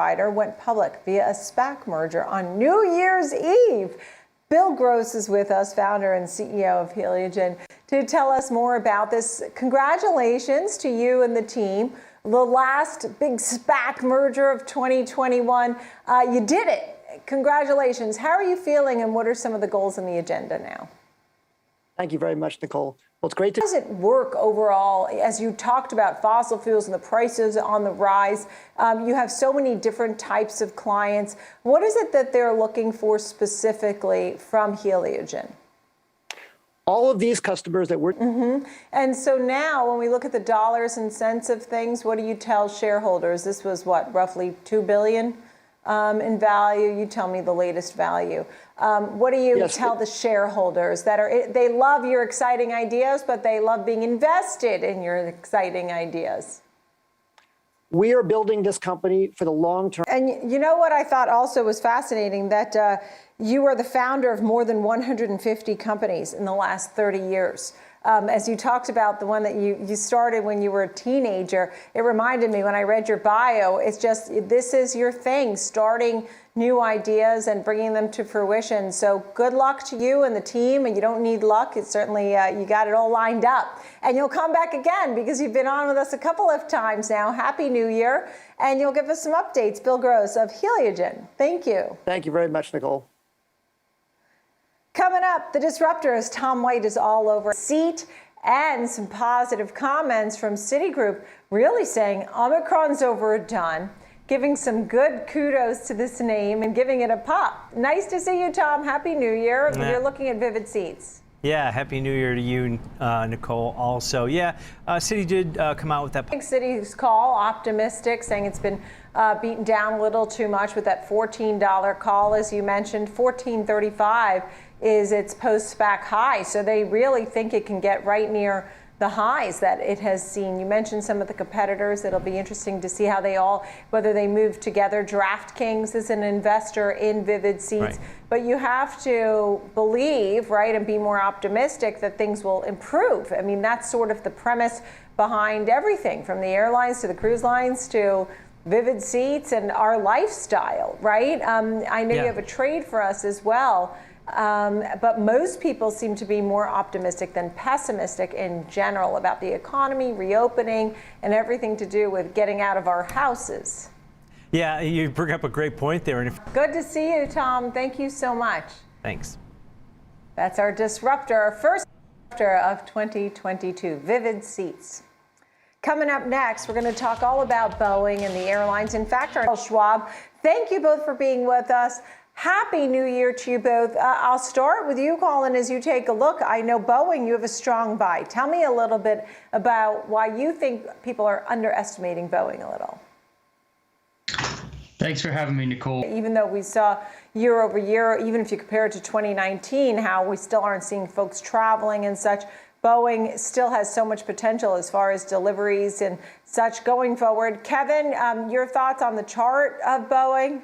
provider went public via a SPAC merger on New Year's Eve. Bill Gross is with us, founder and CEO of Heliogen, to tell us more about this. Congratulations to you and the team. The last big SPAC merger of 2021. You did it. Congratulations. How are you feeling, and what are some of the goals in the agenda now? Thank you very much, Nicole. Well, it's great to... How does it work overall? As you talked about fossil fuels and the prices on the rise, you have so many different types of clients. What is it that they're looking for specifically from Heliogen? All of these customers that we're... And so now when we look at the dollars and cents of things, what do you tell shareholders? This was what, roughly $2 billion in value? You tell me the latest value. What do you tell the shareholders that they love your exciting ideas, but they love being invested in your exciting ideas? We are building this company for the long term. And you know what I thought also was fascinating, that you are the founder of more than 150 companies in the last 30 years. As you talked about the one that you started when you were a teenager, it reminded me when I read your bio, it's just, this is your thing, starting new ideas and bringing them to fruition. So good luck to you and the team, and you don't need luck. It's certainly, you got it all lined up. And you'll come back again because you've been on with us a couple of times now. Happy New Year. And you'll give us some updates. Bill Gross of Heliogen. Thank you. Thank you very much, Nicole. Coming up, the disruptors. Tom White is all over seat, and some positive comments from Citigroup really saying Omicron's overdone, giving some good kudos to this name and giving it a pop. Nice to see you, Tom. Happy New Year. You're looking at Vivid Seats. Yeah, Happy New Year to you, Nicole, also. Yeah, Citi did come out with that. Citi's call, optimistic, saying it's been beaten down a little too much with that $14 call, as you mentioned. $14.35 is its post-SPAC high, so they really think it can get right near the highs that it has seen. You mentioned some of the competitors. It'll be interesting to see how they all, whether they move together. DraftKings is an investor in Vivid Seats, right. But you have to believe, right, and be more optimistic that things will improve. I mean, that's sort of the premise behind everything, from the airlines to the cruise lines to Vivid Seats and our lifestyle, right? I know you have a trade for us as well. But most people seem to be more optimistic than pessimistic in general about the economy, reopening, and everything to do with getting out of our houses. Yeah, you bring up a great point there. Good to see you, Tom. Thank you so much. Thanks. That's our disruptor, our first disruptor of 2022, Vivid Seats. Coming up next, we're going to talk all about Boeing and the airlines. In fact, our Schwab, thank you both for being with us. Happy New Year to you both. I'll start with you, Colin, as you take a look. I know Boeing, you have a strong buy. Tell me a little bit about why you think people are underestimating Boeing a little. Thanks for having me, Nicole. Even though we saw year over year, even if you compare it to 2019, how we still aren't seeing folks traveling and such, Boeing still has so much potential as far as deliveries and such going forward. Kevin, your thoughts on the chart of Boeing?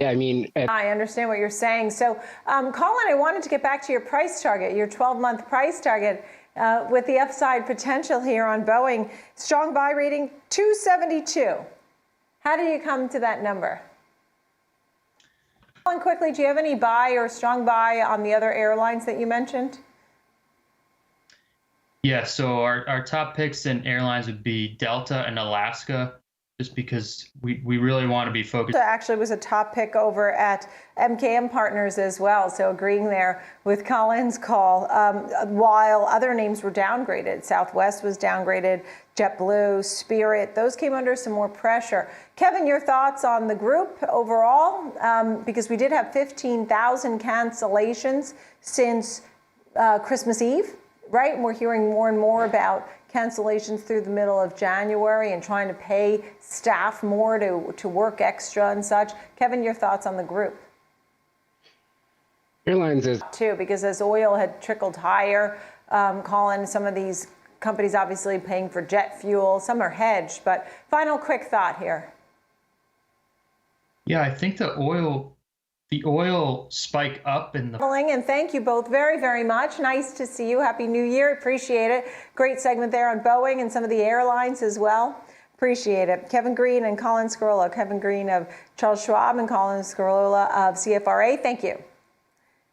Yeah, I mean, I understand what you're saying. So, Colin, I wanted to get back to your price target, your 12-month price target, with the upside potential here on Boeing. Strong buy rating, 272. How do you come to that number? Colin, quickly, do you have any buy or strong buy on the other airlines that you mentioned? Yeah, so our top picks in airlines would be Delta and Alaska, just because we really want to be focused. Actually was a top pick over at MKM Partners as well, so agreeing there with Colin's call, while other names were downgraded. Southwest was downgraded, JetBlue, Spirit, those came under some more pressure. Kevin, your thoughts on the group overall? Because we did have 15,000 cancellations since Christmas Eve, right? And we're hearing more and more about cancellations through the middle of January and trying to pay staff more to work extra and such. Kevin, your thoughts on the group? Airlines is too, because as oil had trickled higher, Colin, some of these companies obviously paying for jet fuel, some are hedged, but final quick thought here. Yeah, I think the oil spike up in the... And thank you both very, very much. Nice to see you. Happy New Year. Appreciate it. Great segment there on Boeing and some of the airlines as well. Appreciate it. Kevin Green and Colin Scarola. Kevin Green of Charles Schwab and Colin Scarola of CFRA. Thank you.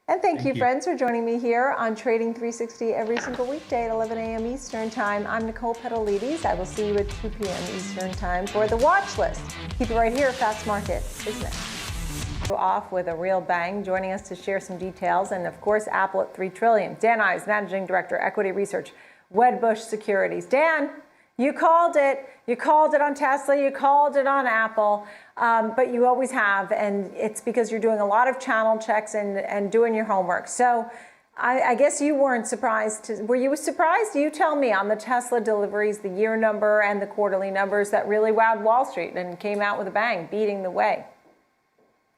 And thank you, friends, for joining me here on Trading 360 every single weekday at 11 a.m. Eastern Time. I'm Nicole Petallides. I will see you at 2 p.m. Eastern Time for the watch list. Keep it right here. Fast Market is next. Off with a real bang. Joining us to share some details, and of course, Apple at $3 trillion. Dan Ives, Managing Director, Equity Research, Wedbush Securities. Dan, you called it. You called it on Tesla. You called it on Apple. But you always have, and it's because you're doing a lot of channel checks and doing your homework. So I guess you weren't surprised. Were you surprised? You tell me on the Tesla deliveries, the year number and the quarterly numbers that really wowed Wall Street and came out with a bang, beating the way.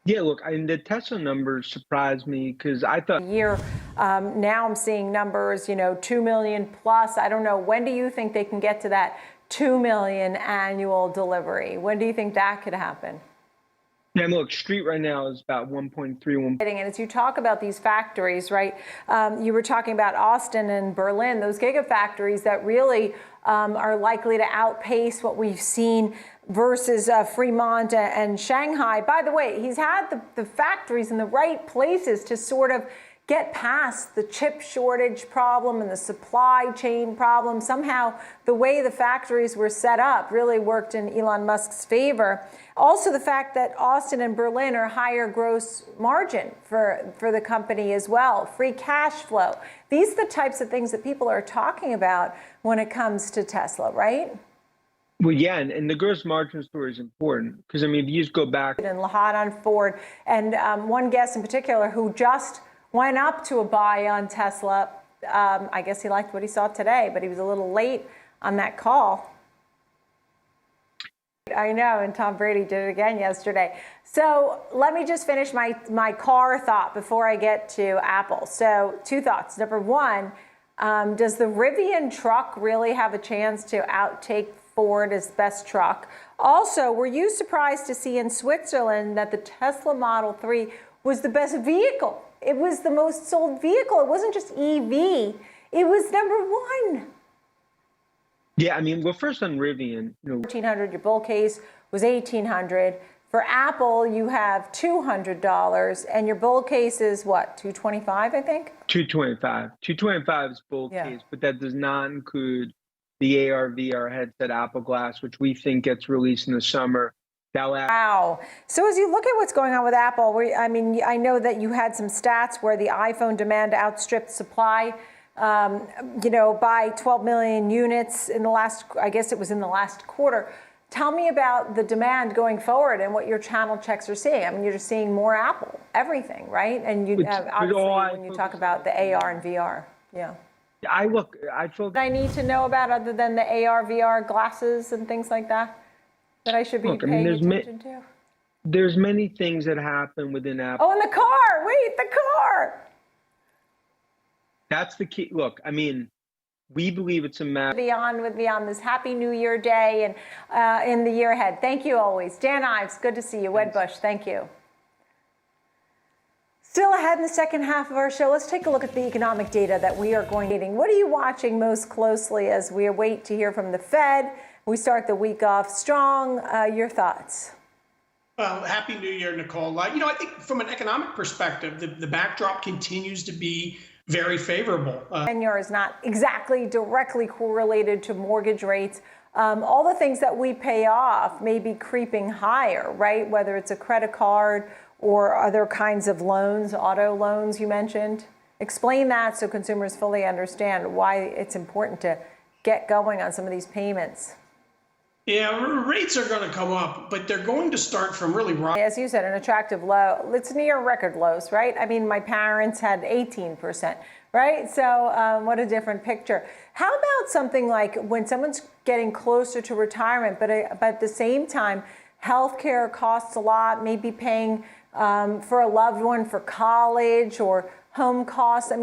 Yeah, look, the Tesla numbers surprised me because I thought now I'm seeing numbers, 2 million plus. I don't know. When do you think they can get to that 2 million annual delivery? When do you think that could happen? Yeah, look, Street right now is about 1.31. And as you talk about these factories, right, you were talking about Austin and Berlin, those gigafactories that really are likely to outpace what we've seen versus Fremont and Shanghai. By the way, he's had the factories in the right places to sort of get past the chip shortage problem and the supply chain problem. Somehow the way the factories were set up really worked in Elon Musk's favor. Also the fact that Austin and Berlin are higher gross margin for the company as well. Free cash flow. These are the types of things that people are talking about when it comes to Tesla, right? Well, yeah, and the gross margin story is important because, if you just go back. And Lahad on Ford, and one guest in particular who just went up to a buy on Tesla. I guess he liked what he saw today, but he was a little late on that call. I know, and Tom Brady did it again yesterday. So let me just finish my car thought before I get to Apple. So 2 thoughts. Number one, does the Rivian truck really have a chance to outtake Ford as best truck? Also, were you surprised to see in Switzerland that the Tesla Model 3 was the best vehicle? It was the most sold vehicle. It wasn't just EV. It was #1. Yeah, well, first on Rivian, $1,400. Your bull case was $1,800. For Apple, you have $200, and your bull case is what? $225, I think. $225. $225 is bull case, but that does not include the AR/VR headset Apple Glass, which we think gets released in the summer. Wow. So as you look at what's going on with Apple, I know that you had some stats where the iPhone demand outstripped supply, by 12 million units in the last, I guess it was in the last quarter. Tell me about the demand going forward and what your channel checks are seeing. You're just seeing more Apple, everything, right? And obviously when you talk about the AR and VR, yeah. I need to know about other than the AR, VR glasses and things like that I should be paying attention to? There's many things that happen within Apple. Oh, and the car! Wait, the car! That's the key. Look, we believe it's a matter. With me on this Happy New Year day and in the year ahead. Thank you always. Dan Ives, good to see you. Wedbush, thank you. Still ahead in the second half of our show, let's take a look at the economic data that we are going to be. What are you watching most closely as we await to hear from the Fed? We start the week off strong. Your thoughts? Happy New Year, Nicole. I think from an economic perspective, the backdrop continues to be very favorable. Tenure is not exactly directly correlated to mortgage rates. All the things that we pay off may be creeping higher, right? Whether it's a credit card or other kinds of loans, auto loans you mentioned. Explain that so consumers fully understand why it's important to get going on some of these payments. Yeah, rates are going to come up, but they're going to start from really wrong. As you said, an attractive low. It's near record lows, right? My parents had 18%, right? So what a different picture. How about something like when someone's getting closer to retirement, but at the same time, healthcare costs a lot, maybe paying for a loved one for college or home costs.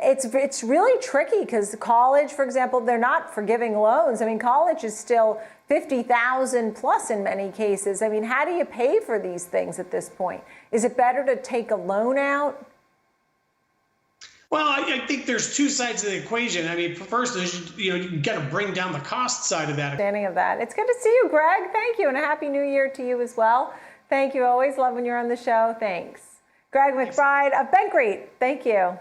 It's really tricky because college, for example, they're not forgiving loans. College is still $50,000 plus in many cases. How do you pay for these things at this point? Is it better to take a loan out? Well, I think there's two sides of the equation. I mean, first is, you got to bring down the cost side of that. Understanding of that. It's good to see you, Greg. Thank you, and a happy new year to you as well. Thank you. Always love when you're on the show. Thanks. Greg McBride of BankREIT. Thank you.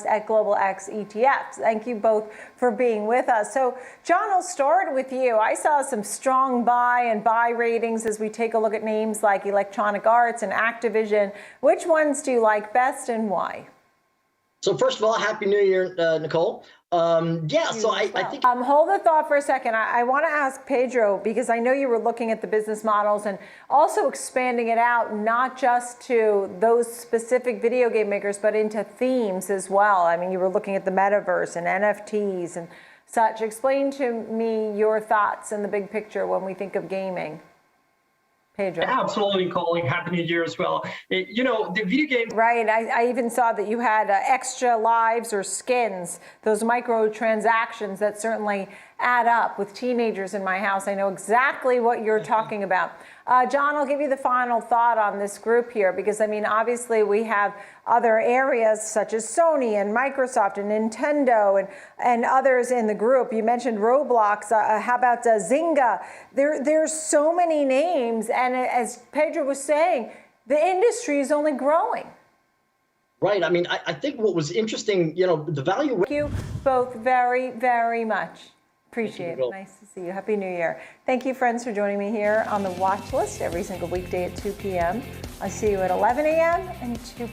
At Global X ETFs. Thank you both for being with us. So, John, I'll start with you. I saw some strong buy and buy ratings as we take a look at names like Electronic Arts and Activision. Which ones do you like best and why? So first of all, Happy New Year, Nicole. I think. Hold the thought for a second. I want to ask Pedro, because I know you were looking at the business models and also expanding it out, not just to those specific video game makers, but into themes as well. I mean, you were looking at the metaverse and NFTs and such. Explain to me your thoughts in the big picture when we think of gaming. Pedro. Absolutely, Colin. Happy New Year as well. The video game. Right. I even saw that you had extra lives or skins, those microtransactions that certainly add up. With teenagers in my house, I know exactly what you're talking about. John, I'll give you the final thought on this group here, because, I mean, obviously we have other areas such as Sony and Microsoft and Nintendo and others in the group. You mentioned Roblox. How about Zynga? There's so many names. And as Pedro was saying, the industry is only growing. Right. I mean, I think what was interesting, the value. Thank you both very, very much. Appreciate it. Nice to see you. Happy New Year. Thank you, friends, for joining me here on the Watch List every single weekday at 2 p.m. I'll see you at 11 a.m. and 2 p.m.